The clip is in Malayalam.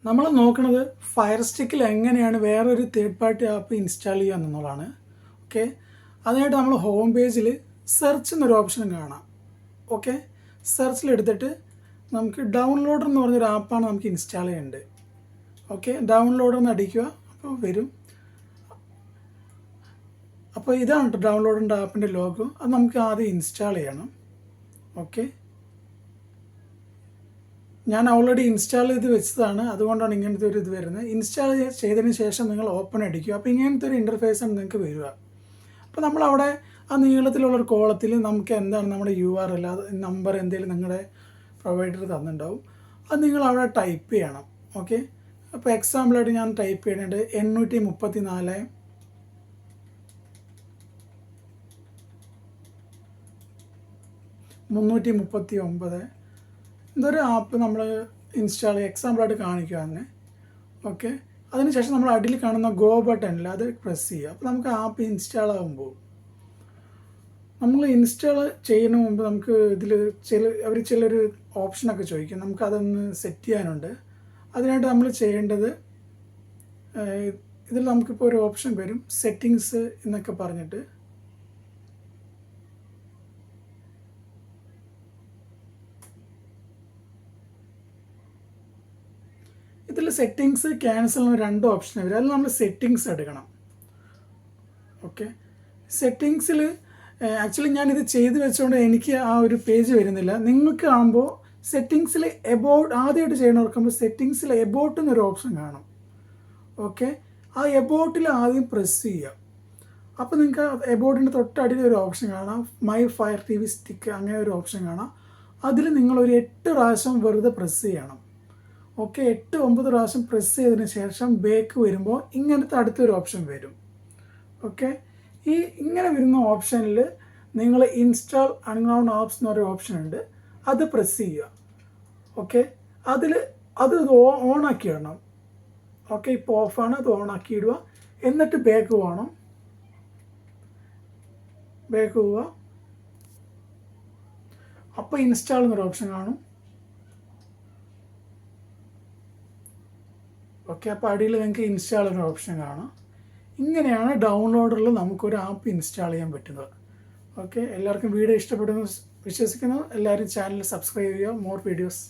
നമ്മൾ നോക്കുന്നത് ഫയർ സ്റ്റിക്കിൽ എങ്ങനെയാണ് വേറൊരു തേർഡ് പാർട്ടി ആപ്പ് ഇൻസ്റ്റാൾ ചെയ്യുക എന്നുള്ളതാണ്. ഓക്കെ, അതിനായിട്ട് നമ്മൾ ഹോം പേജിൽ സെർച്ച് എന്നൊരു ഓപ്ഷൻ കാണാം. ഓക്കെ, സെർച്ചിലെടുത്തിട്ട് നമുക്ക് ഡൗൺലോഡർ എന്ന് പറഞ്ഞൊരു ആപ്പാണ് നമുക്ക് ഇൻസ്റ്റാൾ ചെയ്യേണ്ടത്. ഓക്കെ, ഡൗൺലോഡർ എന്ന് അടിക്കുക, അപ്പോൾ വരും. അപ്പോൾ ഇതാണ് കേട്ടോ ഡൗൺലോഡിൻ്റെ ആപ്പിൻ്റെ ലോഗോ. അത് നമുക്ക് ആദ്യം ഇൻസ്റ്റാൾ ചെയ്യണം. ഓക്കെ, ഞാൻ ഓൾറെഡി ഇൻസ്റ്റാൾ ചെയ്ത് വെച്ചതാണ്, അതുകൊണ്ടാണ് ഇങ്ങനത്തെ ഒരു ഇത് വരുന്നത്. ഇൻസ്റ്റാൾ ചെയ്തതിന് ശേഷം നിങ്ങൾ ഓപ്പൺ അടിക്കുക. അപ്പോൾ ഇങ്ങനത്തെ ഒരു ഇൻ്റർഫേസാണ് നിങ്ങൾക്ക് വരിക. അപ്പോൾ നമ്മളവിടെ ആ നീളത്തിലുള്ളൊരു കോളത്തിൽ നമുക്ക് എന്താണ് നമ്മുടെ URL നമ്പർ എന്തെങ്കിലും നിങ്ങളുടെ പ്രൊവൈഡർ തന്നിട്ടുണ്ടാവും. അത് നിങ്ങൾ അവിടെ ടൈപ്പ് ചെയ്യണം. ഓക്കെ, അപ്പോൾ എക്സാമ്പിളായിട്ട് ഞാൻ ടൈപ്പ് ചെയ്യേണ്ടത് 834 339 ഇതൊരു ആപ്പ് നമ്മൾ ഇൻസ്റ്റാൾ ചെയ്യുക, എക്സാമ്പിളായിട്ട് കാണിക്കുക തന്നെ. ഓക്കെ, അതിനുശേഷം നമ്മൾ അടിയിൽ കാണുന്ന ഗോ ബട്ടണിൽ അത് പ്രസ് ചെയ്യുക. അപ്പോൾ നമുക്ക് ആപ്പ് ഇൻസ്റ്റാൾ ആകുമ്പോൾ നമ്മൾ ഇൻസ്റ്റാൾ ചെയ്യുന്ന മുമ്പ് നമുക്ക് ഇതിൽ അവർ ചിലൊരു ഓപ്ഷനൊക്കെ ചോദിക്കും, നമുക്കതൊന്ന് സെറ്റ് ചെയ്യാനുണ്ട്. അതിനായിട്ട് നമ്മൾ ചെയ്യേണ്ടത് ഇതിൽ നമുക്കിപ്പോൾ ഒരു ഓപ്ഷൻ വരും, സെറ്റിങ്സ് എന്നൊക്കെ പറഞ്ഞിട്ട്. ഇതിൽ സെറ്റിങ്സ് ക്യാൻസൽ എന്ന 2 ഓപ്ഷൻ വരും. അതിൽ നമ്മൾ സെറ്റിങ്സ് എടുക്കണം. ഓക്കെ, സെറ്റിങ്സിൽ ആക്ച്വലി ഞാനിത് ചെയ്ത് വെച്ചുകൊണ്ട് എനിക്ക് ആ ഒരു പേജ് വരുന്നില്ല. നിങ്ങൾക്ക് കാണുമ്പോൾ സെറ്റിങ്സിൽ എബൌട്ട് ആദ്യമായിട്ട് ചെയ്യണവർക്കുമ്പോൾ സെറ്റിങ്സിൽ എബൌട്ട് എന്നൊരു ഓപ്ഷൻ കാണും. ഓക്കെ, ആ എബൌട്ടിൽ ആദ്യം പ്രസ് ചെയ്യുക. അപ്പോൾ നിങ്ങൾക്ക് എബൌട്ടിൻ്റെ തൊട്ടടിയിൽ ഒരു ഓപ്ഷൻ കാണാം, മൈ ഫയർ TV സ്റ്റിക്ക്, അങ്ങനെ ഒരു ഓപ്ഷൻ കാണാം. അതിൽ നിങ്ങളൊരു 8 പ്രാവശ്യം വെറുതെ പ്രസ് ചെയ്യണം. ഓക്കെ, 8-9 പ്രാവശ്യം പ്രസ് ചെയ്തതിന് ശേഷം ബേക്ക് വരുമ്പോൾ ഇങ്ങനത്തെ അടുത്തൊരു ഓപ്ഷൻ വരും. ഓക്കെ, ഈ ഇങ്ങനെ വരുന്ന ഓപ്ഷനിൽ നിങ്ങൾ ഇൻസ്റ്റാൾ അൺനോൺ ആപ്സ് എന്നൊരു ഓപ്ഷൻ ഉണ്ട്, അത് പ്രസ് ചെയ്യുക. ഓക്കെ, അത് ഓണാക്കി ഇടണം. ഓക്കെ, ഇപ്പോൾ ഓഫാണ്, അത് ഓണാക്കി ഇടുക. എന്നിട്ട് ബേക്ക് പോകണം. ബേക്ക് പോവുക. അപ്പോൾ ഇൻസ്റ്റാൾ എന്നൊരു ഓപ്ഷൻ കാണും. ഓക്കെ, അപ്പോൾ അടിയിൽ നിങ്ങൾക്ക് ഇൻസ്റ്റാൾ എന്നൊരു ഓപ്ഷൻ കാണാം. ഇങ്ങനെയാണ് ഡൗൺലോഡറിൽ നമുക്കൊരു ആപ്പ് ഇൻസ്റ്റാൾ ചെയ്യാൻ പറ്റുന്നത്. ഓക്കെ, എല്ലാവർക്കും വീഡിയോ ഇഷ്ടപ്പെടുമെന്ന് വിശ്വസിക്കുന്നു. എല്ലാവരും ചാനൽ സബ്സ്ക്രൈബ് ചെയ്യുക. More videos.